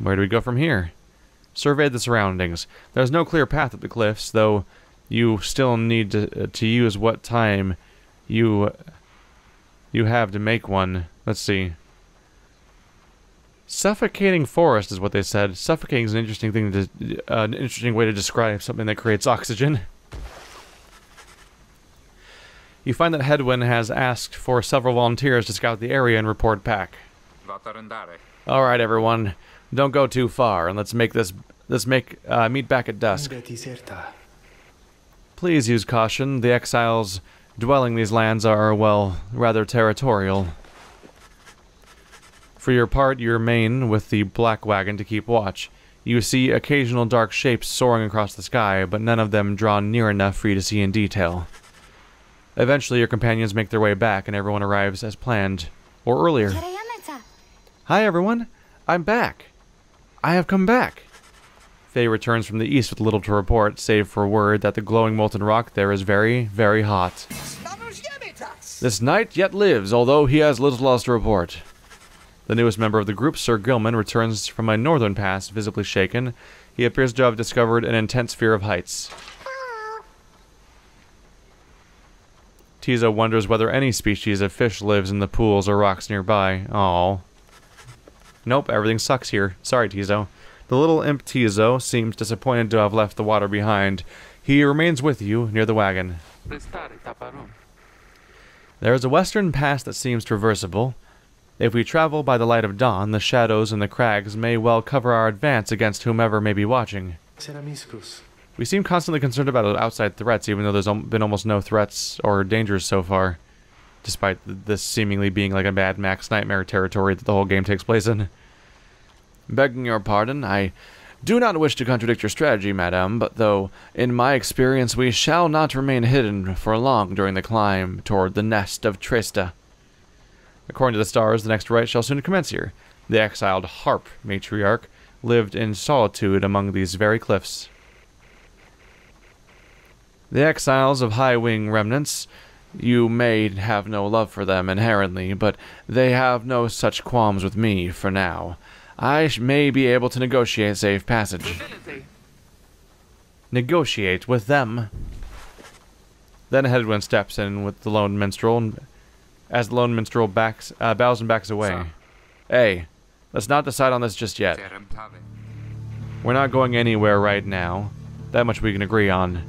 Where do we go from here? Survey the surroundings. There's no clear path up the cliffs, though you still need to use what time you have to make one. Let's see. Suffocating forest is what they said. Suffocating is an interesting thing an interesting way to describe something that creates oxygen. You find that Hedwyn has asked for several volunteers to scout the area and report back. Alright everyone, don't go too far and let's meet back at dusk. Please use caution. The exiles dwelling these lands are, well, rather territorial. For your part, you remain with the black wagon to keep watch. You see occasional dark shapes soaring across the sky, but none of them draw near enough for you to see in detail. Eventually, your companions make their way back, and everyone arrives as planned, or earlier. Hi, everyone. I'm back. I have come back. Faye returns from the east with little to report, save for word that the glowing molten rock there is very, very hot. This knight yet lives, although he has little else to report. The newest member of the group, Sir Gilman, returns from a northern pass, visibly shaken. He appears to have discovered an intense fear of heights. Tizo wonders whether any species of fish lives in the pools or rocks nearby. Aww. Nope, everything sucks here. Sorry, Tizo. The little imp Tizo seems disappointed to have left the water behind. He remains with you near the wagon. There is a western pass that seems traversable. If we travel by the light of dawn, the shadows and the crags may well cover our advance against whomever may be watching. We seem constantly concerned about outside threats, even though there's been almost no threats or dangers so far. Despite this seemingly being like a Mad Max nightmare territory that the whole game takes place in. Begging your pardon, I do not wish to contradict your strategy, madame, but though, in my experience, we shall not remain hidden for long during the climb toward the nest of Trista. According to the stars, the next rite shall soon commence here. The exiled harp matriarch lived in solitude among these very cliffs. The exiles of High Wing remnants, you may have no love for them inherently, but they have no such qualms with me for now. I may be able to negotiate safe passage. Negotiate with them. Then Hedwyn steps in with the lone minstrel, as the lone minstrel bows and backs away. Hey, let's not decide on this just yet. We're not going anywhere right now. That much we can agree on.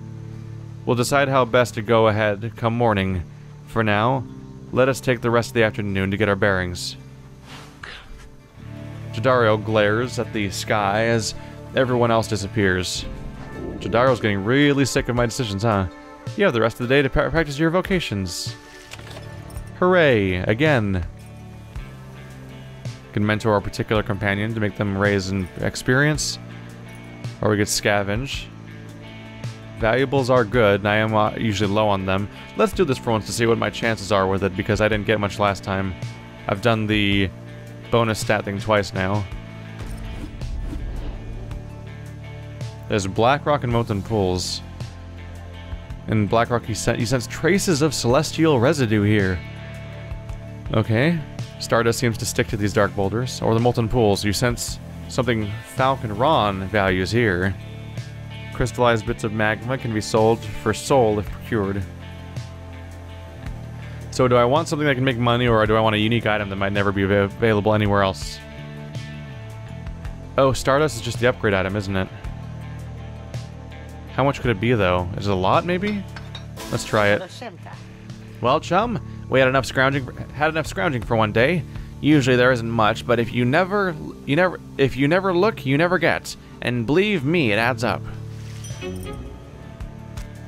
We'll decide how best to go ahead come morning. For now, let us take the rest of the afternoon to get our bearings. Jadario glares at the sky as everyone else disappears. Jadario's getting really sick of my decisions, huh? You have the rest of the day to practice your vocations. Hooray! Again. Can mentor our particular companion to make them raise in experience. Or we could scavenge. Valuables are good, and I am usually low on them. Let's do this for once to see what my chances are with it, because I didn't get much last time. I've done the bonus stat thing twice now. There's Blackrock and Molten Pools. In Blackrock, you sense traces of celestial residue here. Okay. Stardust seems to stick to these dark boulders. Or the Molten Pools, you sense something Falcon Ron values here. Crystallized bits of magma can be sold for soul if procured. So do I want something that can make money, or do I want a unique item that might never be available anywhere else? Oh, Stardust is just the upgrade item, isn't it? How much could it be, though? Is it a lot, maybe? Let's try it. Well, chum, we had enough scrounging for one day. Usually there isn't much, but if you never look, you never get. And believe me, it adds up.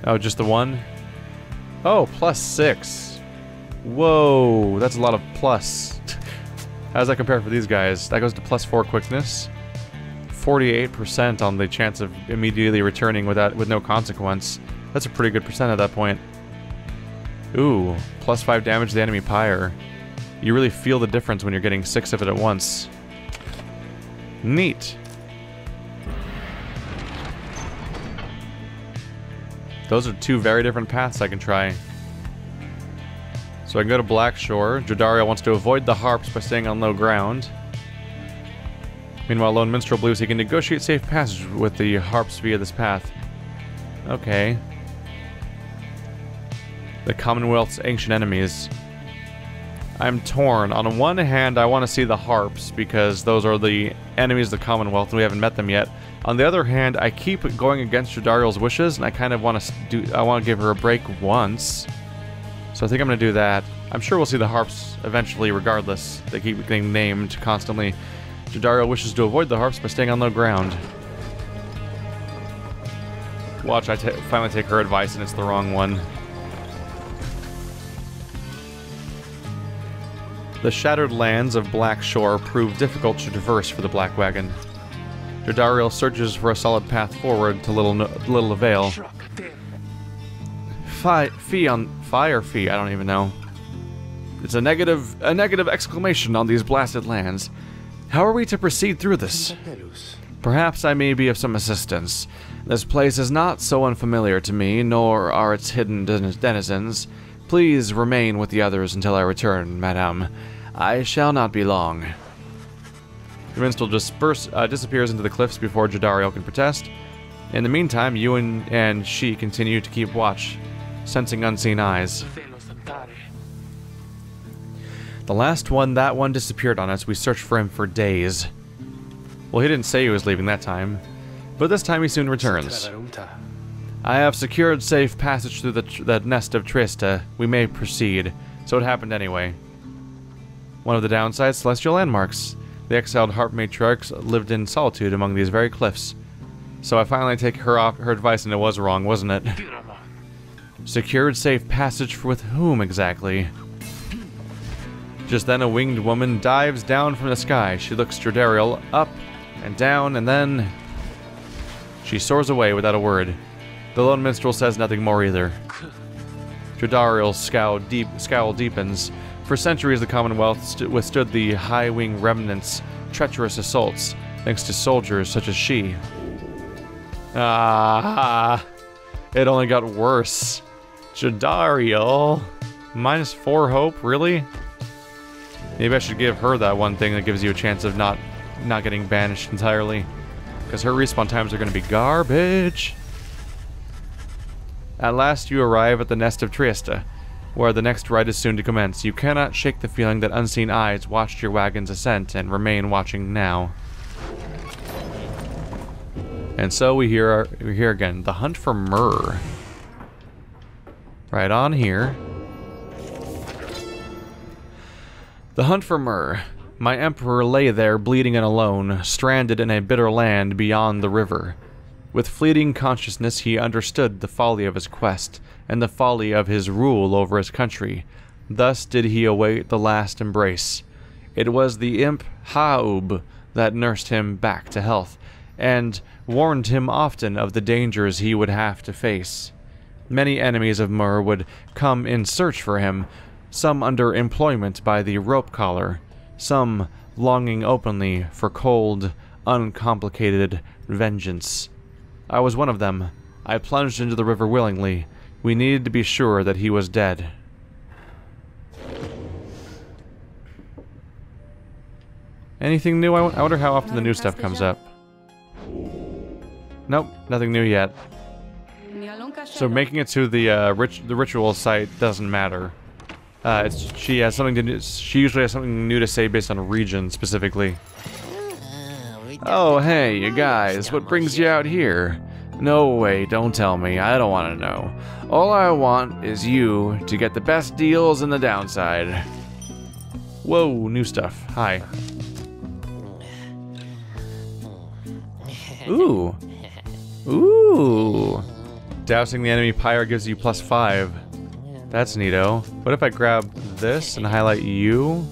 Oh, just the one? Oh, +6. Whoa, that's a lot of plus. How does that compare for these guys? That goes to +4 quickness. 48% on the chance of immediately returning with no consequence. That's a pretty good percent at that point. Ooh, +5 damage to the enemy Pyre. You really feel the difference when you're getting 6 of it at once. Neat. Those are two very different paths I can try. So I can go to Blackshore. Jadario wants to avoid the harps by staying on low ground. Meanwhile, Lone Minstrel believes he can negotiate safe passage with the harps via this path. Okay. The Commonwealth's ancient enemies. I'm torn. On one hand, I want to see the harps, because those are the enemies of the Commonwealth, and we haven't met them yet. On the other hand, I keep going against Jodariel's wishes, and I kind of want to I want to give her a break once. So I think I'm going to do that. I'm sure we'll see the harps eventually, regardless. They keep getting named constantly. Jodariel wishes to avoid the harps by staying on low ground. Watch, I finally take her advice, and it's the wrong one. The shattered lands of Black Shore prove difficult to traverse for the Black Wagon. Jodariel searches for a solid path forward to little avail. Fire fee, I don't even know. It's a negative exclamation on these blasted lands. How are we to proceed through this? Perhaps I may be of some assistance. This place is not so unfamiliar to me, nor are its hidden denizens. Please remain with the others until I return, madame. I shall not be long. The minstrel disappears into the cliffs before Jodariel can protest. In the meantime, you and she continue to keep watch, sensing unseen eyes. The last one, that one disappeared on us. We searched for him for days. Well, he didn't say he was leaving that time, but this time he soon returns. I have secured safe passage through the nest of Trista. We may proceed. So it happened anyway. One of the downsides, celestial landmarks. The exiled harp matriarchs lived in solitude among these very cliffs. So I finally take her advice, and it was wrong, wasn't it? Secured safe passage with whom exactly? Just then a winged woman dives down from the sky. She looks Jodariel up and down, and then she soars away without a word. The Lone Minstrel says nothing more either. Jodariel's scowl deepens. For centuries, the Commonwealth withstood the high-wing remnants' treacherous assaults, thanks to soldiers such as she. Ah, it only got worse. Jodariel, -4 hope, really? Maybe I should give her that one thing that gives you a chance of not getting banished entirely, because her respawn times are going to be garbage. At last you arrive at the nest of Trista, where the next rite is soon to commence. You cannot shake the feeling that unseen eyes watched your wagon's ascent and remain watching now. And so we're here again. The hunt for myrrh. Right on here. The hunt for myrrh. My emperor lay there bleeding and alone, stranded in a bitter land beyond the river. With fleeting consciousness, he understood the folly of his quest, and the folly of his rule over his country. Thus did he await the last embrace. It was the imp Haub that nursed him back to health, and warned him often of the dangers he would have to face. Many enemies of Myrrh would come in search for him, some under employment by the rope collar, some longing openly for cold, uncomplicated vengeance. I was one of them. I plunged into the river willingly. We needed to be sure that he was dead. Anything new? I wonder how often the new stuff comes up. Nope, nothing new yet. So making it to the ritual site doesn't matter. She has something to do. She usually has something new to say based on a region specifically. Oh, hey, you guys, what brings you out here? No way, don't tell me, I don't want to know. All I want is you to get the best deals in the downside. Whoa, new stuff. Hi. Ooh. Ooh. Dousing the enemy Pyre gives you +5. That's neato. What if I grab this and highlight you?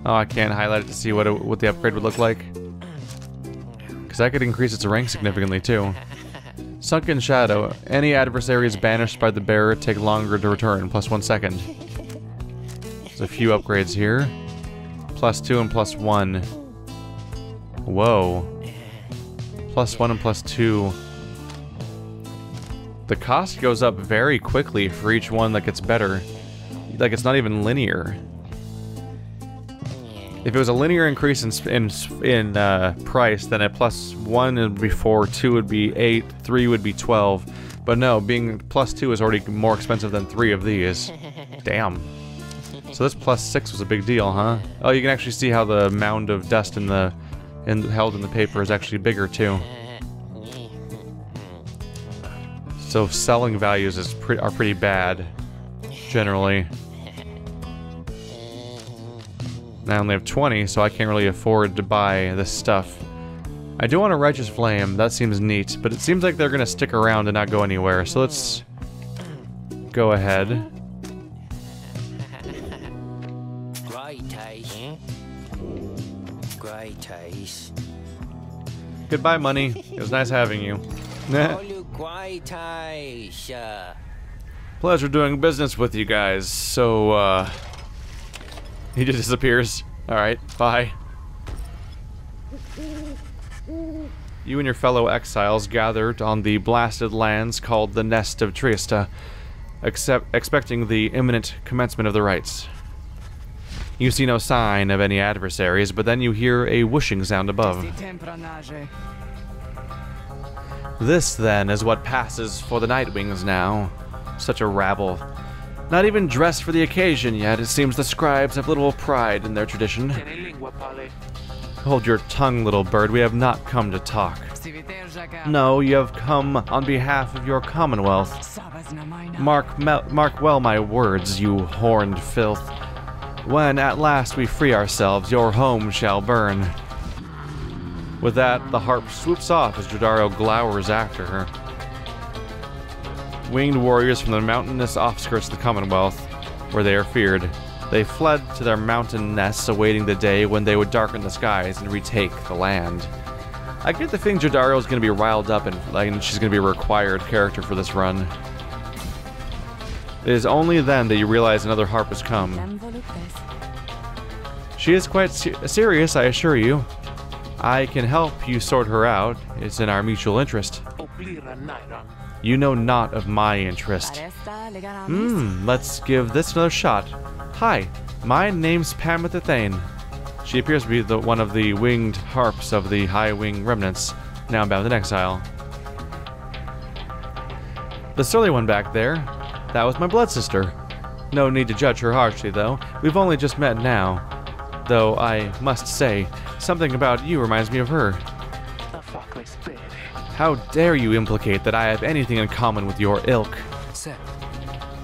Oh, I can't highlight it to see what the upgrade would look like. That could increase its rank significantly too. Sunken Shadow. Any adversaries banished by the bearer take longer to return, +1 second. There's a few upgrades here. +2 and +1. Whoa. +1 and +2. The cost goes up very quickly for each one that gets better. Like, it's not even linear. If it was a linear increase in price, then a +1 would be 4, 2 would be 8, 3 would be 12. But no, being +2 is already more expensive than 3 of these. Damn. So this +6 was a big deal, huh? Oh, you can actually see how the mound of dust held in the paper is actually bigger too. So selling values are pretty bad, generally. I only have 20, so I can't really afford to buy this stuff. I do want a Righteous Flame, that seems neat, but it seems like they're gonna stick around and not go anywhere, so let's go ahead. Goodbye, money. It was nice having you. Pleasure doing business with you guys. So, he just disappears. Alright, bye. You and your fellow exiles gathered on the blasted lands called the Nest of Triesta, expecting the imminent commencement of the rites. You see no sign of any adversaries, but then you hear a whooshing sound above. This, then, is what passes for the Nightwings now. Such a rabble. Not even dressed for the occasion yet, it seems the scribes have little pride in their tradition. Hold your tongue, little bird, we have not come to talk. No, you have come on behalf of your commonwealth. Mark well my words, you horned filth. When at last we free ourselves, your home shall burn. With that, the harp swoops off as Jodaro glowers after her. Winged warriors from the mountainous offskirts of the Commonwealth, where they are feared. They fled to their mountain nests, awaiting the day when they would darken the skies and retake the land. I get the feeling Jodaro is going to be riled up and she's going to be a required character for this run. It is only then that you realize another harp has come. She is quite serious, I assure you. I can help you sort her out. It's in our mutual interest. You know not of my interest. Let's give this another shot. Hi, my name's Pamitha Thane. She appears to be one of the winged harps of the High Wing remnants, now bound in exile. The surly one back there, that was my blood sister. No need to judge her harshly, though. We've only just met now. Though I must say, something about you reminds me of her. How dare you implicate that I have anything in common with your ilk?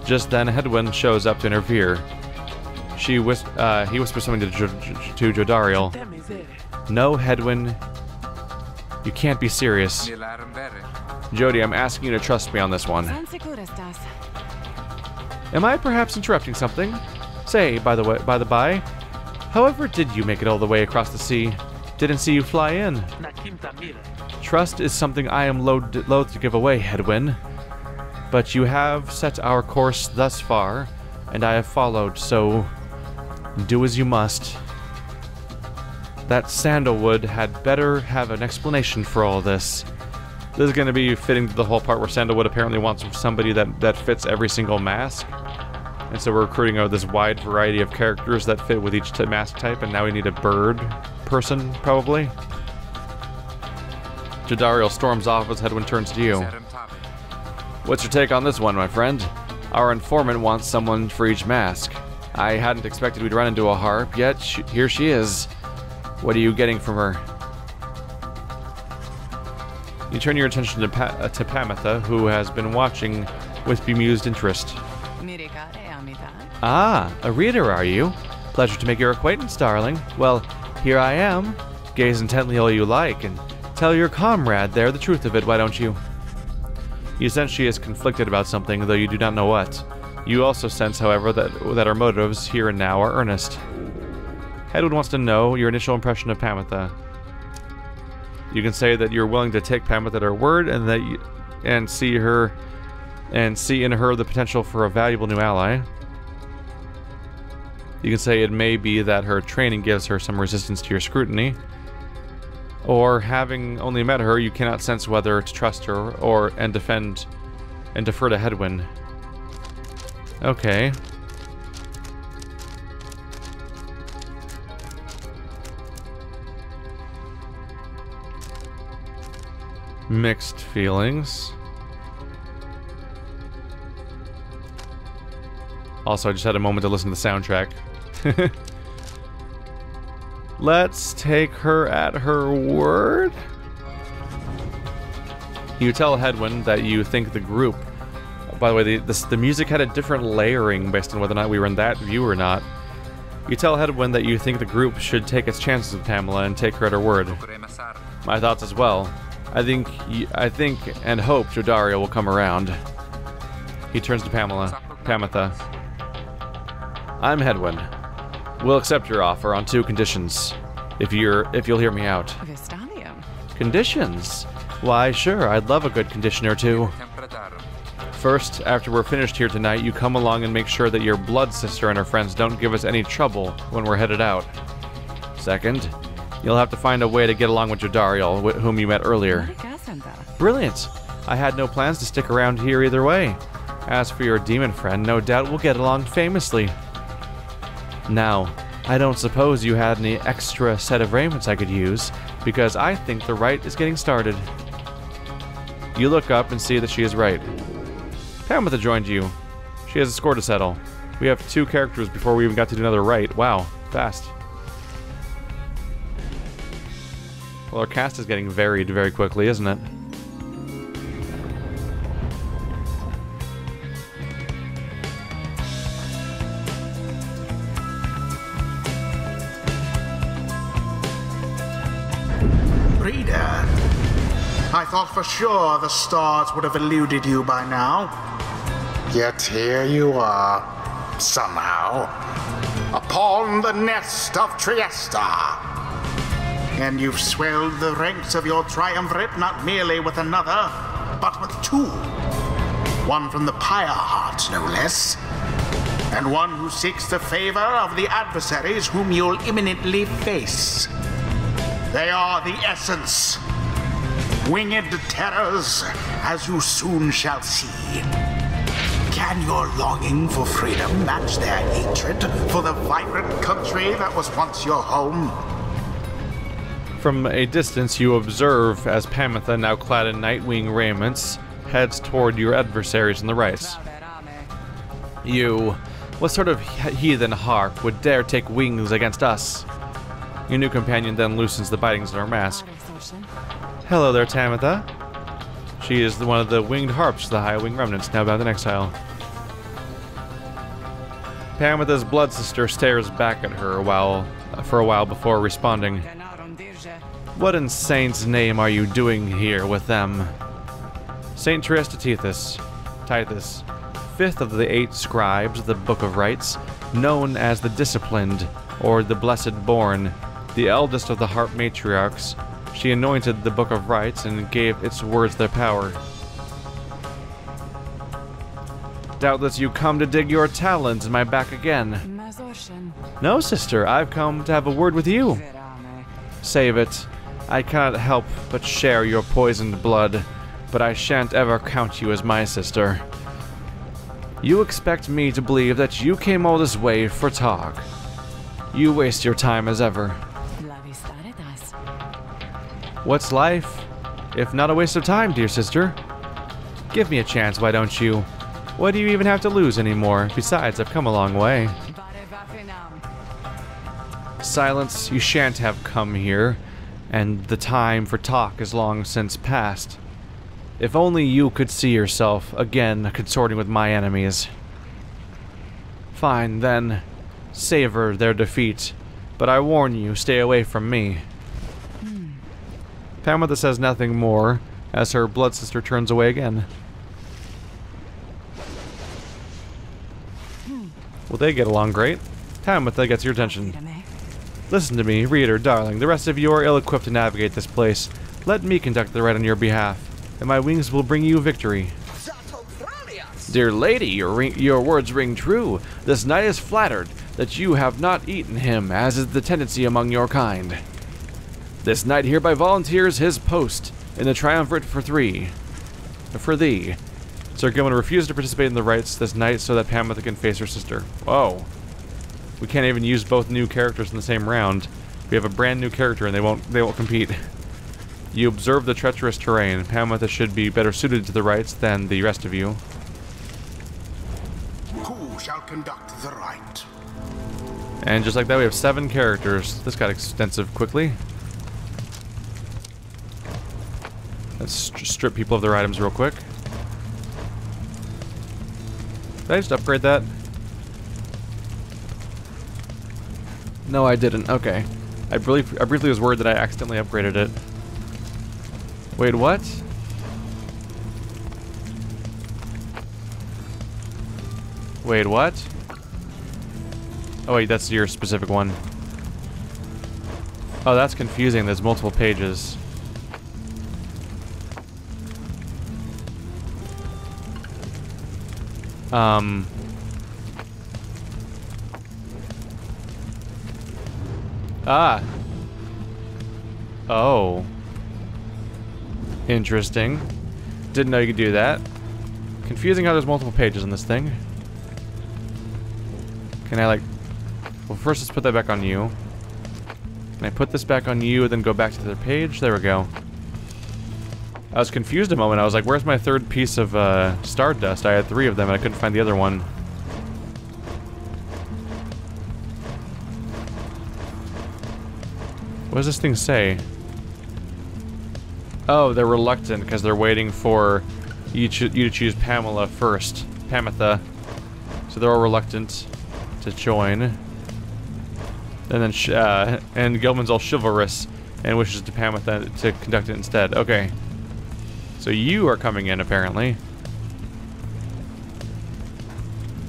Just then, Hedwyn shows up to interfere. He whispers something to Jodariel. No, Hedwyn. You can't be serious. Jody, I'm asking you to trust me on this one. Am I perhaps interrupting something? Say, by the by, however did you make it all the way across the sea? Didn't see you fly in. Trust is something I am loath to give away, Hedwyn. But you have set our course thus far, and I have followed, so do as you must. That Sandalwood had better have an explanation for all this. This is going to be fitting to the whole part where Sandalwood apparently wants somebody that fits every single mask. And so we're recruiting out this wide variety of characters that fit with each mask type, and now we need a bird person, probably. Jodariel storms off as Hedwyn turns to you. What's your take on this one, my friend? Our informant wants someone for each mask. I hadn't expected we'd run into a harp, yet here she is. What are you getting from her? You turn your attention to Pamitha, who has been watching with bemused interest. Ah, a reader, are you? Pleasure to make your acquaintance, darling. Well, here I am. Gaze intently all you like, and tell your comrade there the truth of it, why don't you? You sense she is conflicted about something, though you do not know what. You also sense, however, that her motives here and now are earnest. Hedwyn wants to know your initial impression of Pamitha. You can say that you're willing to take Pamitha at her word, and see in her the potential for a valuable new ally. You can say it may be that her training gives her some resistance to your scrutiny. Or, having only met her, you cannot sense whether to trust her and defer to Hedwyn. Okay. Mixed feelings. Also, I just had a moment to listen to the soundtrack. Let's take her at her word. You tell Hedwyn that you think the group... By the way, the music had a different layering based on whether or not we were in that view or not. You tell Hedwyn that you think the group should take its chances with Pamela and take her at her word. My thoughts as well. I think and hope Jodario will come around. He turns to Pamitha. I'm Hedwyn. We'll accept your offer on 2 conditions. If you'll hear me out. Conditions? Why, sure, I'd love a good condition or 2. First, after we're finished here tonight, you come along and make sure that your blood sister and her friends don't give us any trouble when we're headed out. Second, you'll have to find a way to get along with Jodario, whom you met earlier. Brilliant! I had no plans to stick around here either way. As for your demon friend, no doubt we'll get along famously. Now, I don't suppose you had any extra set of raiments I could use, because I think the Rite is getting started. You look up and see that she is right. Pamitha joined you. She has a score to settle. We have 2 characters before we even got to do another Rite. Wow, fast. Well, our cast is getting varied very quickly, isn't it? Reader, I thought for sure the stars would have eluded you by now. Yet here you are, somehow, upon the nest of Trieste. And you've swelled the ranks of your triumvirate not merely with another, but with 2. One from the Pyre heart, no less. And one who seeks the favor of the adversaries whom you'll imminently face. They are the essence. Winged terrors, as you soon shall see. Can your longing for freedom match their hatred for the vibrant country that was once your home? From a distance, you observe as Pamitha, now clad in Nightwing raiments, heads toward your adversaries in the Rite. You, what sort of heathen harp would dare take wings against us? Your new companion then loosens the bitings of her mask. Hello there, Tamitha. She is one of the winged harps of the High Wing Remnants, now bound in exile. Pamitha's blood sister stares back at her for a while before responding. What in saint's name are you doing here with them? Saint Tithys, 5th of the 8 scribes of the Book of Rites, known as the Disciplined, or the Blessed Born, the eldest of the harp matriarchs. She anointed the Book of Rites and gave its words their power. Doubtless you come to dig your talons in my back again. No, sister, I've come to have a word with you. Save it. I cannot help but share your poisoned blood, but I shan't ever count you as my sister. You expect me to believe that you came all this way for talk. You waste your time as ever. What's life, if not a waste of time, dear sister? Give me a chance, why don't you? What do you even have to lose anymore? Besides, I've come a long way. Silence, you shan't have come here, and the time for talk is long since past. If only you could see yourself again consorting with my enemies. Fine, then. Savor their defeat, but I warn you, stay away from me. Pamitha says nothing more, as her blood sister turns away again. Well, they get along great. Pamitha gets your attention. Listen to me, reader, darling. The rest of you are ill-equipped to navigate this place. Let me conduct the Rite on your behalf, and my wings will bring you victory. Dear lady, your words ring true. This knight is flattered that you have not eaten him, as is the tendency among your kind. This knight hereby volunteers his post in the triumvirate for thee. Sir Gilman refused to participate in the rites this night so that Pamitha can face her sister. Whoa. We can't even use both new characters in the same round. We have a brand new character and they won't compete. You observe the treacherous terrain. Pamitha should be better suited to the rites than the rest of you. Who shall conduct the rite? And just like that, we have 7 characters. This got extensive quickly. Let's strip people of their items real quick. Did I just upgrade that? No, I didn't. Okay. I briefly was worried that I accidentally upgraded it. Wait, what? Wait, what? Oh wait, that's your specific one. Oh, that's confusing. There's multiple pages. Ah. Oh. Interesting. Didn't know you could do that. Confusing how there's multiple pages on this thing. Can I, like... Well, first let's put that back on you. Can I put this back on you and then go back to the other page? There we go. I was confused a moment. I was like, where's my third piece of stardust? I had 3 of them and I couldn't find the other one. What does this thing say? Oh, they're reluctant because they're waiting for you to choose Pamela first. Pamitha. So they're all reluctant to join. And then, and Gilman's all chivalrous and wishes to Pamitha to conduct it instead. Okay. So you are coming in, apparently.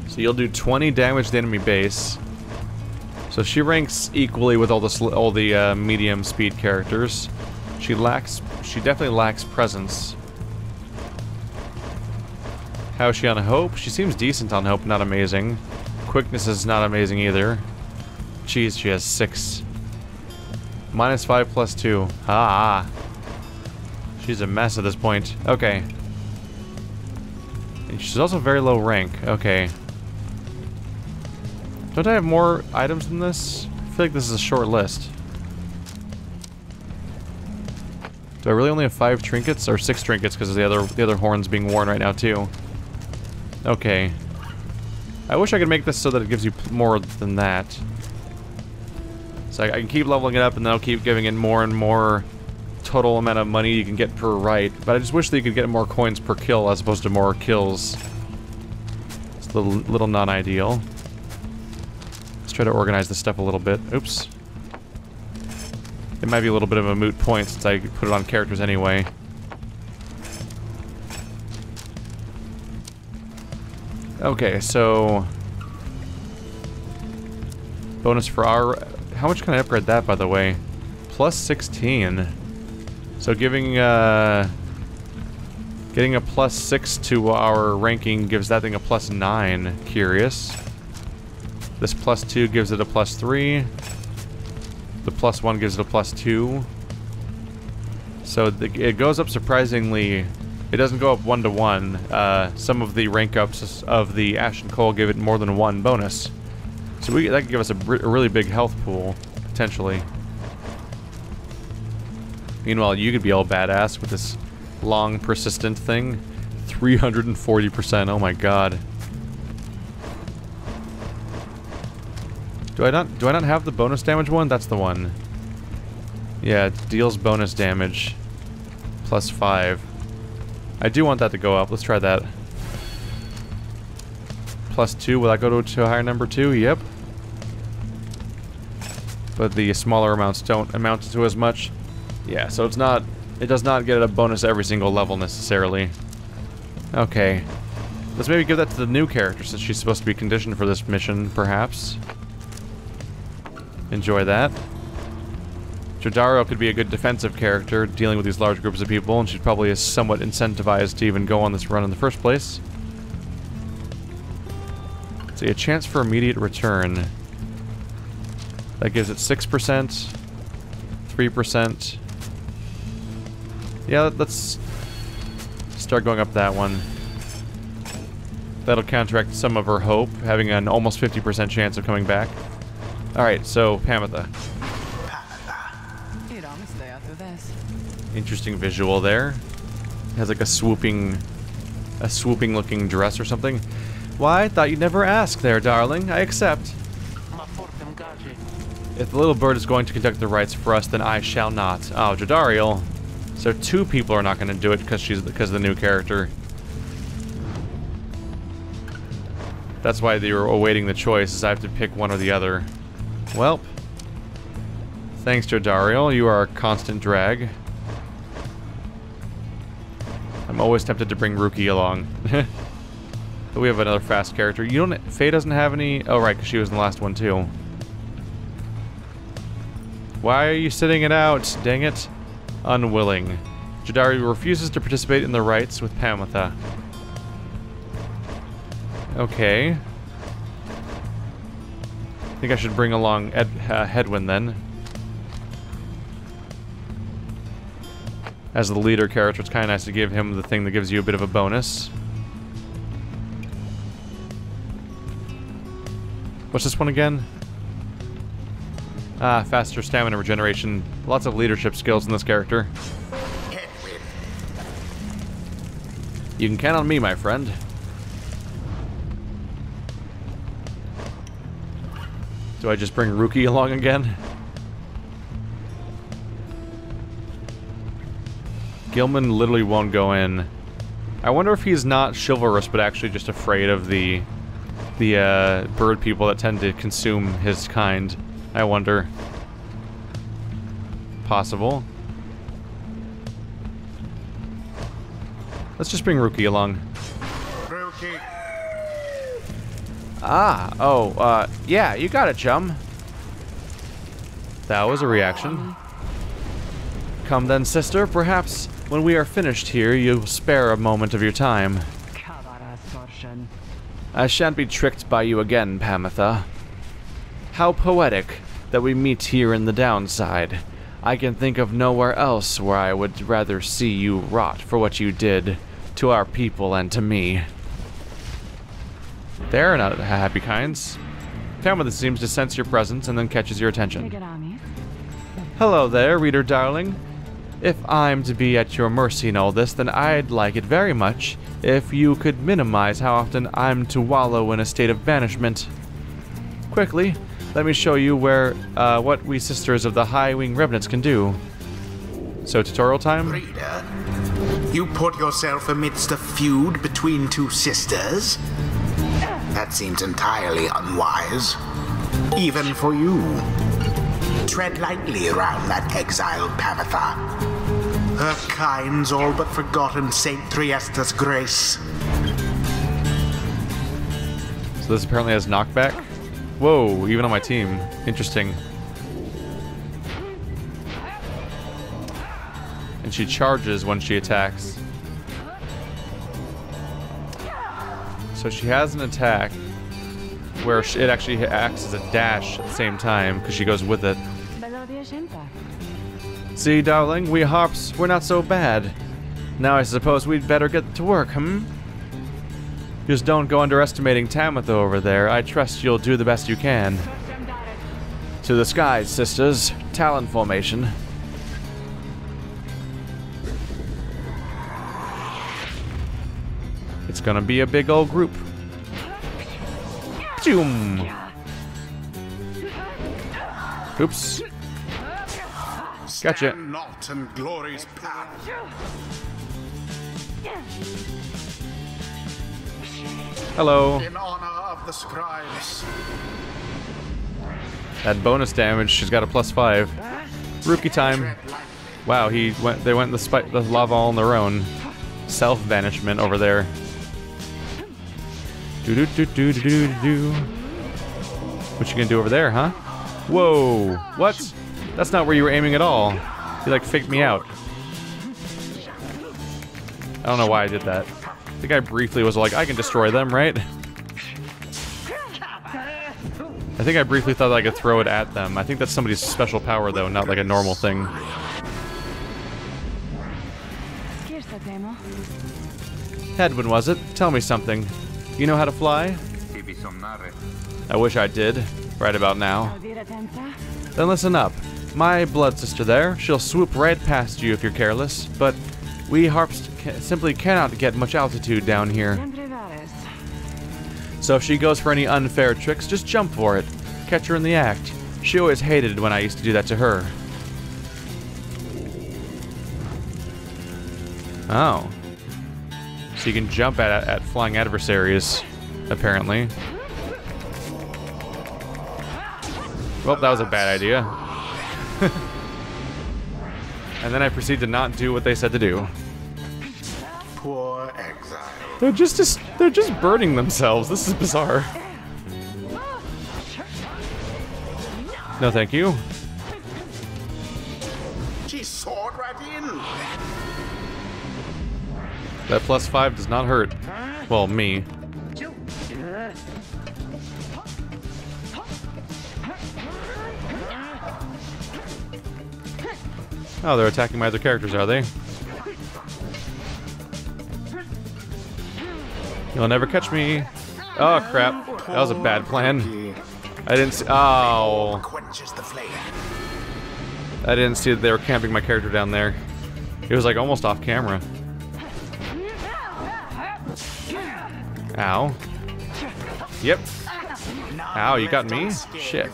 So you'll do 20 damage to the enemy base. So she ranks equally with all the medium speed characters. She definitely lacks presence. How is she on hope? She seems decent on hope, not amazing. Quickness is not amazing either. Jeez, she has 6. -5 plus 2. Ah. She's a mess at this point. Okay. And she's also very low rank. Okay. Don't I have more items than this? I feel like this is a short list. Do I really only have 5 trinkets? Or 6 trinkets because of the other horns being worn right now too. Okay. I wish I could make this so that it gives you more than that. So I can keep leveling it up and then I'll keep giving it more and more total amount of money you can get per rite. But I just wish that you could get more coins per kill as opposed to more kills. It's a little non-ideal. Let's try to organize this stuff a little bit. Oops. It might be a little bit of a moot point since I put it on characters anyway. Okay, so... bonus for our... How much can I upgrade that, by the way? Plus 16. So giving, getting a plus 6 to our ranking gives that thing a plus 9. Curious. This plus 2 gives it a plus 3. The plus 1 gives it a plus 2. So it goes up surprisingly. It doesn't go up 1 to 1. Some of the rank ups of the Ash and Coal give it more than 1 bonus. So that could give us a really big health pool, potentially. Meanwhile, you could be all badass with this long, persistent thing. 340%, oh my god. Do I not have the bonus damage one? That's the one. Yeah, it deals bonus damage. Plus 5. I do want that to go up. Let's try that. Plus 2, will that go to a higher number too? Yep. But the smaller amounts don't amount to as much. Yeah, so it does not get a bonus every single level necessarily. Okay. Let's maybe give that to the new character since she's supposed to be conditioned for this mission, perhaps. Enjoy that. Jodaro could be a good defensive character dealing with these large groups of people, and she probably is somewhat incentivized to even go on this run in the first place. Let's see, a chance for immediate return. That gives it 6%, 3%. Yeah, let's start going up that one. That'll counteract some of her hope, having an almost 50% chance of coming back. Alright, so Pamitha. Interesting visual there. Has like a swooping looking dress or something. Why? I thought you'd never ask there, darling. I accept. If the little bird is going to conduct the rites for us, then I shall not. Oh, Jadariel. So 2 people are not going to do it because of the new character. That's why they were awaiting the choice, is I have to pick one or the other. Well, thanks, Jadariel. You are a constant drag. I'm always tempted to bring Ruki along. But we have another fast character. Faye doesn't have any. Oh, right, because she was in the last one too. Why are you sitting it out? Dang it. Unwilling. Jadariel refuses to participate in the rites with Pamitha. Okay. I think I should bring along Hedwyn then. As the leader character, it's kind of nice to give him the thing that gives you a bit of a bonus. What's this one again? Ah, faster stamina regeneration. Lots of leadership skills in this character. You can count on me, my friend. Do I just bring Ruki along again? Gilman literally won't go in. I wonder if he's not chivalrous, but actually just afraid of the bird people that tend to consume his kind. I wonder. Possible. Let's just bring Ruki along. Ruki. Ah, oh, yeah, you got it, chum. That was a reaction. Come then, sister. Perhaps when we are finished here, you'll spare a moment of your time. I shan't be tricked by you again, Pamitha. How poetic that we meet here in the downside. I can think of nowhere else where I would rather see you rot for what you did to our people and to me. They're not happy kinds. Pamitha seems to sense your presence and then catches your attention. Hello there, reader darling. If I'm to be at your mercy in all this, then I'd like it very much if you could minimize how often I'm to wallow in a state of banishment. Quickly, let me show you what we sisters of the High Wing Remnants can do. So, tutorial time? Reader, you put yourself amidst a feud between 2 sisters? That seems entirely unwise. Even for you. Tread lightly around that exiled Pamitha. Her kind's all but forgotten Saint Triesta's grace. So this apparently has knockback? Whoa, even on my team. Interesting. And she charges when she attacks. So she has an attack where it actually acts as a dash at the same time because she goes with it. See, darling, we harps, we're not so bad. Now I suppose we'd better get to work, Just don't go underestimating Tamitha over there. I trust you'll do the best you can. To the skies, sisters. Talon formation. It's gonna be a big old group. Zoom. Oops. Gotcha. Stand not in glory's path. Hello. In honor of the scribes. That bonus damage, she's got a +5. Rookie time. Wow, they went the lava all on their own. Self-banishment over there. Do-do-do-do-do-do-do. What you gonna do over there, huh? Whoa! What? That's not where you were aiming at all. You like faked me out. I don't know why I did that. I think I briefly was like, I can destroy them, right? I think I briefly thought that I could throw it at them. I think that's somebody's special power, though, not like a normal thing. Hedwyn, was it? Tell me something. You know how to fly? I wish I did, right about now. Then listen up. My blood sister there, she'll swoop right past you if you're careless, but we harps simply cannot get much altitude down here. So if she goes for any unfair tricks, just jump for it. Catch her in the act. She always hated when I used to do that to her. Oh. So you can jump at flying adversaries, apparently. Well, that was a bad idea. And then I proceed to not do what they said to do. Poor exile. They're just burning themselves. This is bizarre. No, thank you. She soared right in. That +5 does not hurt. Well, me. Oh, they're attacking my other characters, are they? You'll never catch me. Oh, crap. That was a bad plan. I didn't see. Oh. I didn't see that they were camping my character down there. It was like almost off camera. Ow. Yep. Ow, you got me? Shit.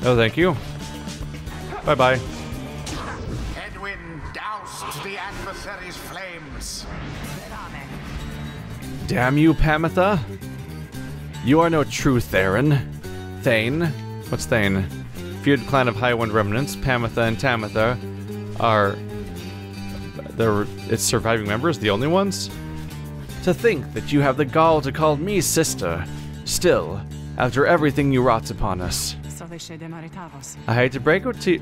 Oh, thank you. Bye-bye. Edwin doused the adversaries' flames. Damn you, Pamitha. You are no true Theron. Thane. What's Thane? Feud clan of Highwind remnants, Pamitha and Tamitha are... its surviving members, the only ones? To think that you have the gall to call me sister. Still, after everything you wrought upon us. I hate to break it to you,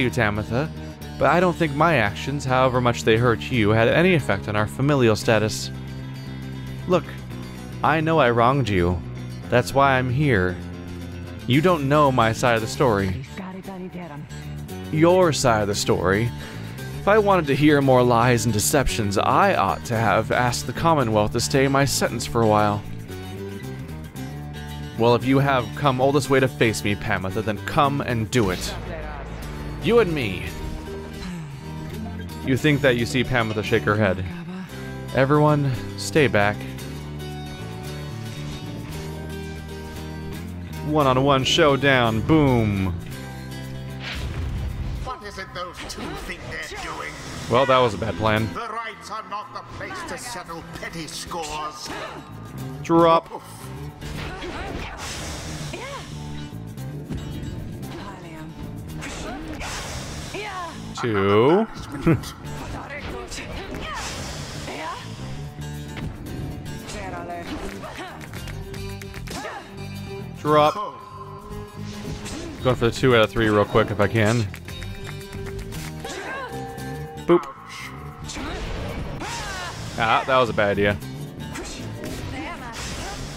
Tamitha, but I don't think my actions, however much they hurt you, had any effect on our familial status. Look, I know I wronged you. That's why I'm here. You don't know my side of the story. Your side of the story. If I wanted to hear more lies and deceptions, I ought to have asked the Commonwealth to stay my sentence for a while. Well, if you have come all this way to face me, Pamitha, then come and do it. You and me. You think that you see Pamitha shake her head. Everyone, stay back. One-on-one showdown, boom. What is it those two think they're doing? Well, that was a bad plan. The Rites are not the place to settle petty scores. Drop. Two. Drop. Going for the 2 out of 3 real quick if I can. Boop. Ah, that was a bad idea.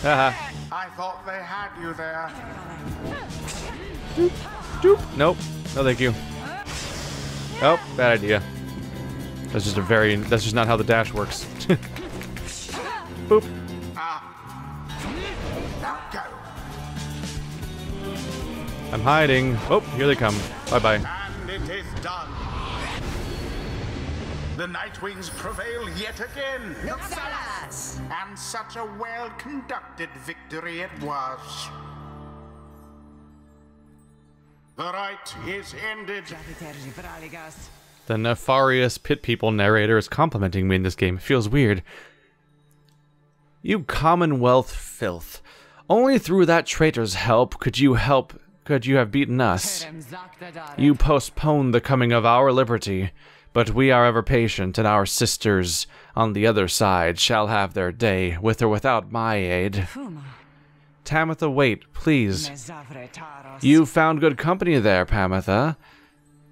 Haha. I thought they had you there. Doop. Doop. Nope. No, thank you. Oh, bad idea. That's just not how the dash works. Boop. Now go. I'm hiding. Oh, here they come. Bye-bye. And it is done. The Nightwings prevail yet again. And such a well-conducted victory it was. The Rite is ended. The nefarious pit people narrator is complimenting me in this game. It feels weird. You Commonwealth filth. Only through that traitor's help could you have beaten us. You postponed the coming of our liberty, but we are ever patient, and our sisters on the other side shall have their day, with or without my aid. Tamitha, wait, please. You found good company there, Pamitha.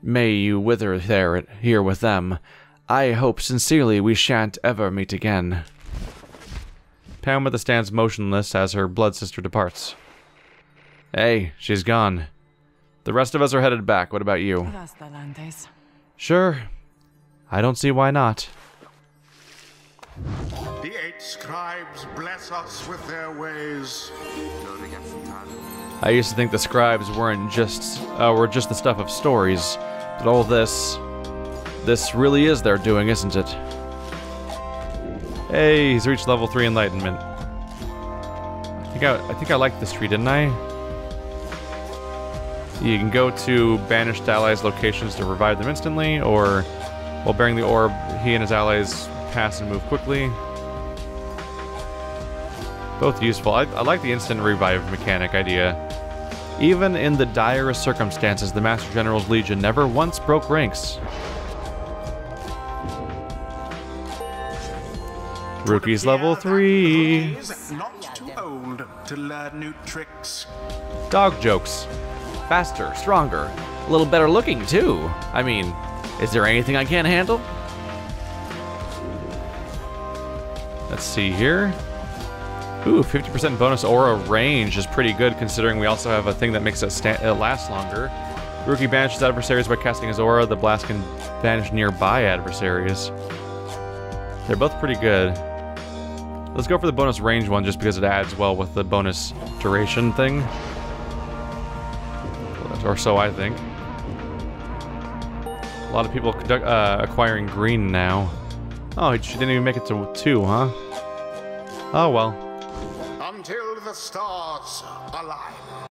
May you wither there here with them. I hope sincerely we shan't ever meet again. Pamitha stands motionless as her blood sister departs. Hey, she's gone. The rest of us are headed back. What about you? Sure. I don't see why not. The 8 scribes bless us with their ways. I used to think the scribes weren't just were just the stuff of stories, but all this really is their doing, isn't it? Hey, he's reached level 3 enlightenment. I think I liked this tree, didn't I? You can go to banished allies' locations to revive them instantly, or while bearing the orb, he and his allies pass and move quickly. Both useful. I like the instant revive mechanic idea. Even in the direst circumstances, the Master General's Legion never once broke ranks. Rookie's level 3. Not too old to learn new tricks. Dog jokes. Faster, stronger, a little better looking too. I mean, is there anything I can't handle? Let's see here. Ooh, 50% bonus aura range is pretty good considering we also have a thing that makes it last longer. Rookie banishes adversaries by casting his aura. The blast can banish nearby adversaries. They're both pretty good. Let's go for the bonus range one just because it adds well with the bonus duration thing. Or so I think. A lot of people acquiring green now. Oh, she didn't even make it to 2, huh? Oh well. Until the stars align.